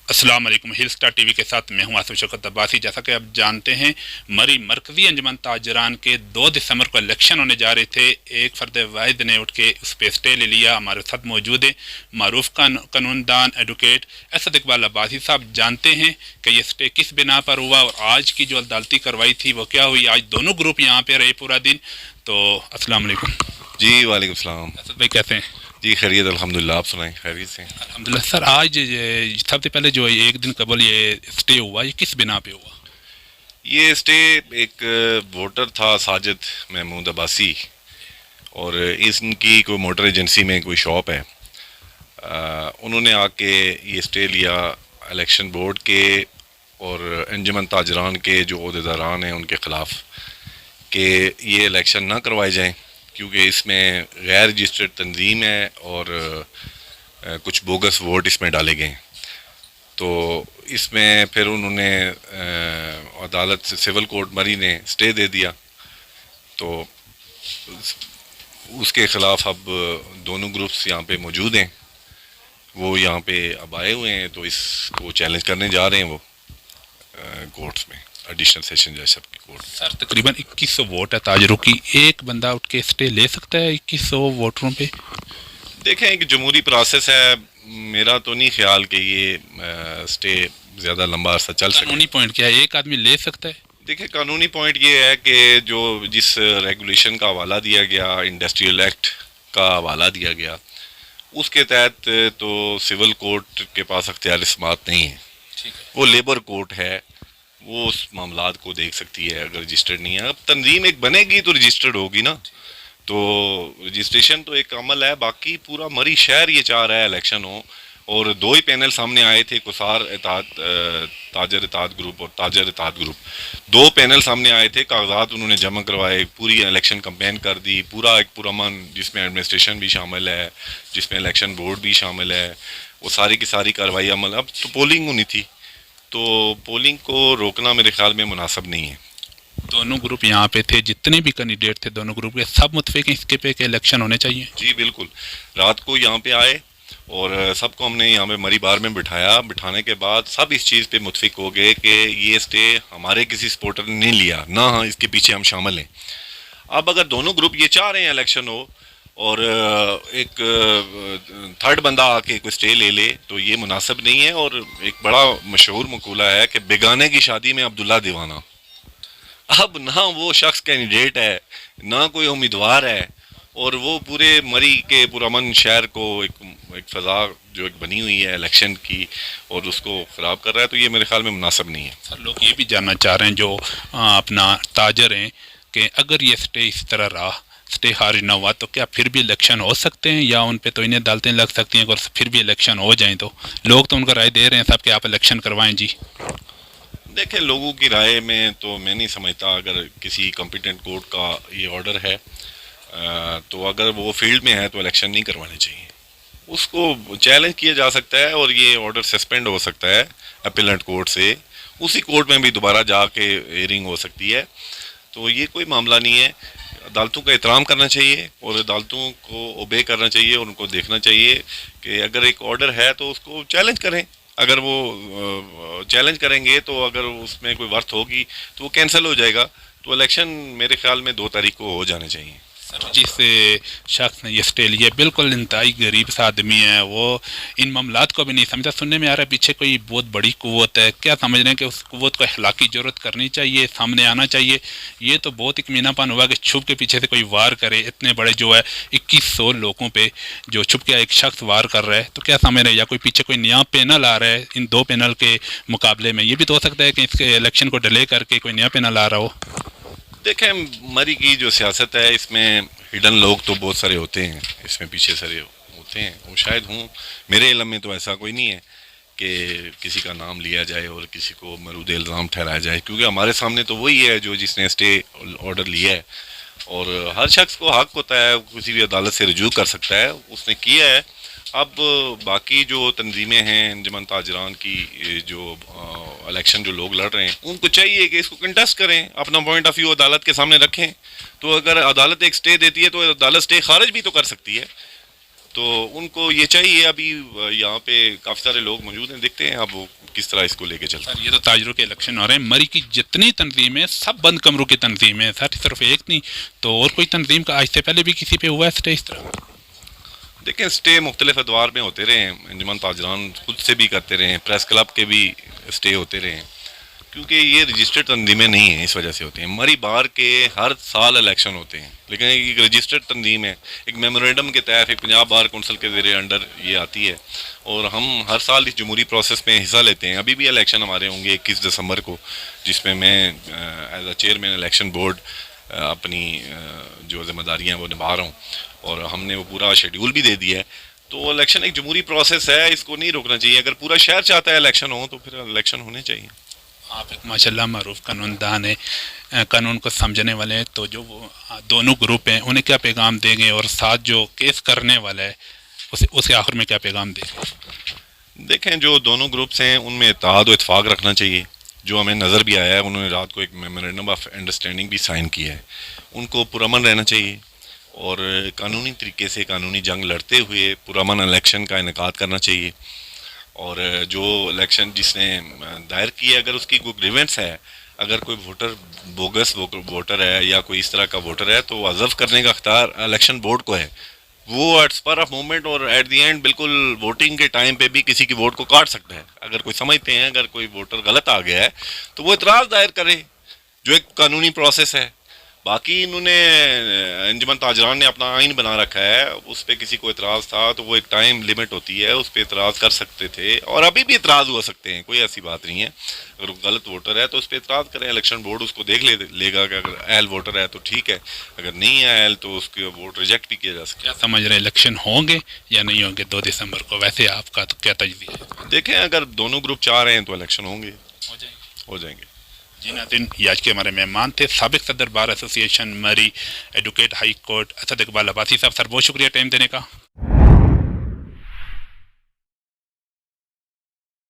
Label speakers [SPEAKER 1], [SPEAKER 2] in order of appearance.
[SPEAKER 1] السلام علیکم، ہل اسٹار ٹی وی کے ساتھ میں ہوں آصف شوکت عباسی۔ جیسا کہ آپ جانتے ہیں، مری مرکزی انجمن تاجران کے 2 دسمبر کو الیکشن ہونے جا رہے تھے۔ ایک فرد واحد نے اٹھ کے اس پہ اسٹے لے لیا۔ ہمارے ساتھ موجود ہیں معروف قانون دان ایڈوکیٹ اسد اقبال عباسی صاحب۔ جانتے ہیں کہ یہ اسٹے کس بنا پر ہوا اور آج کی جو عدالتی کارروائی تھی وہ کیا ہوئی۔ آج دونوں گروپ یہاں پہ رہے پورا دن۔ تو السلام علیکم
[SPEAKER 2] جی وعلیکم السلام۔
[SPEAKER 1] اسد بھائی، کیسے ہیں؟
[SPEAKER 2] جی خیریت الحمدللہ، آپ سنائیں خیریت سے؟
[SPEAKER 1] الحمدللہ سر، آج سب سے پہلے جو ایک دن قبل یہ اسٹے ہوا، یہ کس بنا پہ ہوا؟
[SPEAKER 2] یہ اسٹے ایک ووٹر تھا ساجد محمود عباسی، اور ان کی کوئی موٹر ایجنسی میں کوئی شاپ ہے، انہوں نے آ کے یہ اسٹے لیا الیکشن بورڈ کے اور انجمن تاجران کے جو عہدیداران ہیں ان کے خلاف، کہ یہ الیکشن نہ کروائے جائیں کیونکہ اس میں غیر رجسٹرڈ تنظیم ہے اور کچھ بوگس ووٹ اس میں ڈالے گئے ہیں۔ تو اس میں پھر انہوں نے عدالت سے سول کورٹ مری نے اسٹے دے دیا، تو اس کے خلاف اب دونوں گروپس یہاں پہ موجود ہیں، وہ یہاں پہ اب آئے ہوئے ہیں، تو اس کو چیلنج کرنے جا رہے ہیں وہ کورٹس میں، ایڈیشنل سیشن جج صاحب کی کورٹ میں۔
[SPEAKER 1] سر تقریباً 2100 ووٹ ہے تاجروں کی، ایک بندہ اٹھ کے اسٹے لے سکتا ہے 2100 ووٹروں پہ؟
[SPEAKER 2] دیکھیں ایک جمہوری پروسیس ہے، میرا تو نہیں خیال کہ یہ اسٹے زیادہ لمبا عرصہ چل سکے۔
[SPEAKER 1] قانونی پوائنٹ کیا ہے، ایک آدمی لے سکتا ہے؟
[SPEAKER 2] دیکھیں قانونی پوائنٹ یہ ہے کہ جو جس ریگولیشن کا حوالہ دیا گیا، انڈسٹریل ایکٹ کا حوالہ دیا گیا، اس کے تحت تو سول کورٹ کے پاس اختیار سماعت نہیں ہے، وہ لیبر کورٹ ہے، وہ اس معاملات کو دیکھ سکتی ہے اگر رجسٹرڈ نہیں ہے۔ اب تنظیم ایک بنے گی تو رجسٹرڈ ہوگی نا، تو رجسٹریشن تو ایک عمل ہے، باقی پورا مری شہر یہ چاہ رہا ہے الیکشن ہو، اور 2 ہی پینل سامنے آئے تھے، کسار تاجر اتحاد گروپ اور تاجر اتحاد گروپ، 2 پینل سامنے آئے تھے، کاغذات انہوں نے جمع کروائے، پوری الیکشن کمپین کر دی، پورا ایک پرامن جس میں ایڈمنسٹریشن بھی شامل ہے، جس میں الیکشن بورڈ بھی شامل ہے، وہ ساری کی ساری کارروائی عمل۔ اب تو پولنگ ہونی تھی، تو پولنگ کو روکنا میرے خیال میں مناسب نہیں ہے۔
[SPEAKER 1] دونوں گروپ یہاں پہ تھے، جتنے بھی کینڈیڈیٹ تھے دونوں گروپ کے، سب متفق ہیں اس کے پہ کہ الیکشن ہونے چاہیے؟
[SPEAKER 2] جی بالکل، رات کو یہاں پہ آئے اور سب کو ہم نے یہاں پہ مری بار میں بٹھایا، بٹھانے کے بعد سب اس چیز پہ متفق ہو گئے کہ یہ اسٹے ہمارے کسی سپورٹر نے نہیں لیا، نہ ہاں اس کے پیچھے ہم شامل ہیں۔ اب اگر دونوں گروپ یہ چاہ رہے ہیں الیکشن ہو اور ایک تھرڈ بندہ آ کے کوئی اسٹے لے لے تو یہ مناسب نہیں ہے، اور ایک بڑا مشہور مقولہ ہے کہ بیگانے کی شادی میں عبداللہ دیوانہ۔ اب نہ وہ شخص کینڈیڈیٹ ہے، نہ کوئی امیدوار ہے، اور وہ پورے مری کے پرامن شہر کو ایک فضا جو ایک بنی ہوئی ہے الیکشن کی، اور اس کو خراب کر رہا ہے، تو یہ میرے خیال میں مناسب نہیں ہے۔
[SPEAKER 1] سر لوگ یہ بھی جاننا چاہ رہے ہیں جو اپنا تاجر ہیں کہ اگر یہ اسٹے اس طرح رہا، اسٹے خارج نہ ہوا، تو کیا پھر بھی الیکشن ہو سکتے ہیں، یا ان پہ تو انہیں عدالتیں لگ سکتی ہیں اگر پھر بھی الیکشن ہو جائیں تو؟ لوگ تو ان کا رائے دے رہے ہیں صاحب کہ آپ الیکشن کروائیں جی۔
[SPEAKER 2] دیکھیں لوگوں کی رائے میں تو میں نہیں سمجھتا، اگر کسی کمپیٹنٹ کورٹ کا یہ آرڈر ہے تو اگر وہ فیلڈ میں ہے تو الیکشن نہیں کروانے چاہیے، اس کو چیلنج کیا جا سکتا ہے، اور یہ آرڈر سسپینڈ ہو سکتا ہے اپیلنٹ کورٹ سے، اسی کورٹ میں بھی دوبارہ جا کے ہیئرنگ ہو سکتی ہے، تو یہ کوئی معاملہ نہیں ہے۔ عدالتوں کا احترام کرنا چاہیے اور عدالتوں کو اوبے کرنا چاہیے، اور ان کو دیکھنا چاہیے کہ اگر ایک آرڈر ہے تو اس کو چیلنج کریں، اگر وہ چیلنج کریں گے تو اگر اس میں کوئی ورتھ ہوگی تو وہ کینسل ہو جائے گا، تو الیکشن میرے خیال میں 2 تاریخ کو ہو جانے چاہیے۔
[SPEAKER 1] سر جس شخص نے یہ اسٹے لیا بالکل انتہائی غریب سا آدمی ہے، وہ ان معاملات کو بھی نہیں سمجھتا، سننے میں آ رہا ہے پیچھے کوئی بہت بڑی قوت ہے، کیا سمجھ رہے ہیں کہ اس قوت کو اخلاقی ضرورت کرنی چاہیے، سامنے آنا چاہیے؟ یہ تو بہت اطمینان پن ہوا کہ چھپ کے پیچھے سے کوئی وار کرے، اتنے بڑے جو ہے 2100 لوگوں پہ جو چھپ کے ایک شخص وار کر رہا ہے، تو کیا سمجھ رہے ہیں؟ یا کوئی پیچھے کوئی نیا پینل آ رہا ہے ان 2 پینل کے مقابلے میں؟ یہ بھی تو ہو سکتا ہے کہ اس کے الیکشن کو ڈیلے کر کے کوئی نیا پینل آ رہا ہو۔
[SPEAKER 2] دیکھیں مری کی جو سیاست ہے اس میں ہڈن لوگ تو بہت سارے ہوتے ہیں، اس میں پیچھے سارے ہوتے ہیں، وہ شاید ہوں، میرے علم میں تو ایسا کوئی نہیں ہے کہ کسی کا نام لیا جائے اور کسی کو مرود الزام ٹھہرایا جائے، کیونکہ ہمارے سامنے تو وہی ہے جو جس نے اسٹے آرڈر لیا ہے، اور ہر شخص کو حق ہوتا ہے کسی بھی عدالت سے رجوع کر سکتا ہے، اس نے کیا ہے۔ اب باقی جو تنظیمیں ہیں انجمن تاجران کی، جو الیکشن جو لوگ لڑ رہے ہیں، ان کو چاہیے کہ اس کو کنٹیسٹ کریں، اپنا پوائنٹ آف ویو عدالت کے سامنے رکھیں، تو اگر عدالت ایک اسٹے دیتی ہے تو عدالت اسٹے خارج بھی تو کر سکتی ہے، تو ان کو یہ چاہیے. ابھی یہاں پہ کافی سارے لوگ موجود ہیں, دیکھتے ہیں اب وہ کس طرح اس کو لے کے چلتے ہیں.
[SPEAKER 1] سر یہ تو تاجروں کے الیکشن ہو رہے ہیں, مری کی جتنی تنظیمیں سب بند کمروں کی تنظیمیں ہیں سر, صرف ایک نہیں. تو اور کوئی تنظیم کا آج سے پہلے بھی کسی پہ ہوا ہے اسٹے اس طرح؟
[SPEAKER 2] دیکھیں اسٹے مختلف ادوار میں ہوتے رہے ہیں, انجمن تاجران خود سے بھی کرتے رہے ہیں, پریس کلب کے بھی اسٹے ہوتے رہے ہیں, کیونکہ یہ رجسٹرڈ تنظیمیں نہیں ہیں, اس وجہ سے ہوتے ہیں. مری بار کے ہر سال الیکشن ہوتے ہیں, لیکن ایک رجسٹرڈ تنظیم ہے, ایک میمورینڈم کے تحت ایک پنجاب بار کونسل کے زیر انڈر یہ آتی ہے, اور ہم ہر سال اس جمہوری پروسیس میں حصہ لیتے ہیں. ابھی بھی الیکشن ہمارے ہوں گے 21 دسمبر کو, جس میں as a chairman election board اپنی جو ذمہ داریاں ہیں وہ نبھا رہا ہوں, اور ہم نے وہ پورا شیڈیول بھی دے دیا ہے. تو الیکشن ایک جمہوری پروسیس ہے, اس کو نہیں روکنا چاہیے. اگر پورا شہر چاہتا ہے الیکشن ہو تو پھر الیکشن ہونے چاہیے.
[SPEAKER 1] آپ ایک ماشاء اللہ معروف قانون دان ہیں, قانون کو سمجھنے والے ہیں, تو جو وہ دونوں گروپ ہیں انہیں کیا پیغام دیں گے, اور ساتھ جو کیس کرنے والا ہے اسے آخر میں کیا پیغام دیں گے؟
[SPEAKER 2] دیکھیں جو دونوں گروپس ہیں ان میں اتحاد و اتفاق رکھنا چاہیے. جو ہمیں نظر بھی آیا ہے, انہوں نے رات کو ایک میمورینڈم آف انڈرسٹینڈنگ بھی سائن کیا ہے. ان کو پرامن رہنا چاہیے, اور قانونی طریقے سے قانونی جنگ لڑتے ہوئے پرامن الیکشن کا انعقاد کرنا چاہیے. اور جو الیکشن جس نے دائر کی ہے, اگر اس کی کوئی گریونس ہے, اگر کوئی ووٹر بوگس ووٹر ہے یا کوئی اس طرح کا ووٹر ہے, تو حذف کرنے کا اختیار الیکشن بورڈ کو ہے. وہ ایٹ اسپر آف مومنٹ اور ایٹ دی اینڈ بالکل ووٹنگ کے ٹائم پہ بھی کسی کی ووٹ کو کاٹ سکتا ہے. اگر کوئی سمجھتے ہیں اگر کوئی ووٹر غلط آ گیا ہے تو وہ اعتراض دائر کرے, جو ایک قانونی پروسیس ہے. باقی انہوں نے انجمن تاجران نے اپنا آئین بنا رکھا ہے, اس پہ کسی کو اعتراض تھا تو وہ ایک ٹائم لیمٹ ہوتی ہے, اس پہ اعتراض کر سکتے تھے, اور ابھی بھی اعتراض ہو سکتے ہیں, کوئی ایسی بات نہیں ہے. اگر غلط ووٹر ہے تو اس پہ اعتراض کریں, الیکشن بورڈ اس کو دیکھ لے گا کہ اگر اہل ووٹر ہے تو ٹھیک ہے, اگر نہیں ہے اہل تو اس کے ووٹ ریجیکٹ بھی کیا جا سکتا
[SPEAKER 1] کیا سمجھ رہے ہیں الیکشن ہوں گے یا نہیں ہوں گے 2 دسمبر کو؟ ویسے آپ کا تو کیا تجزیہ ہے؟
[SPEAKER 2] ہے. دیکھیں اگر دونوں گروپ چاہ رہے ہیں تو الیکشن ہوں گے, ہو جائیں گے.
[SPEAKER 1] جی ناظرین, یہ آج کے ہمارے مہمان تھے سابق صدر bar association Murree advocate high court Asad Iqbal Abbasi صاحب. سر بہت شکریہ ٹائم دینے کا.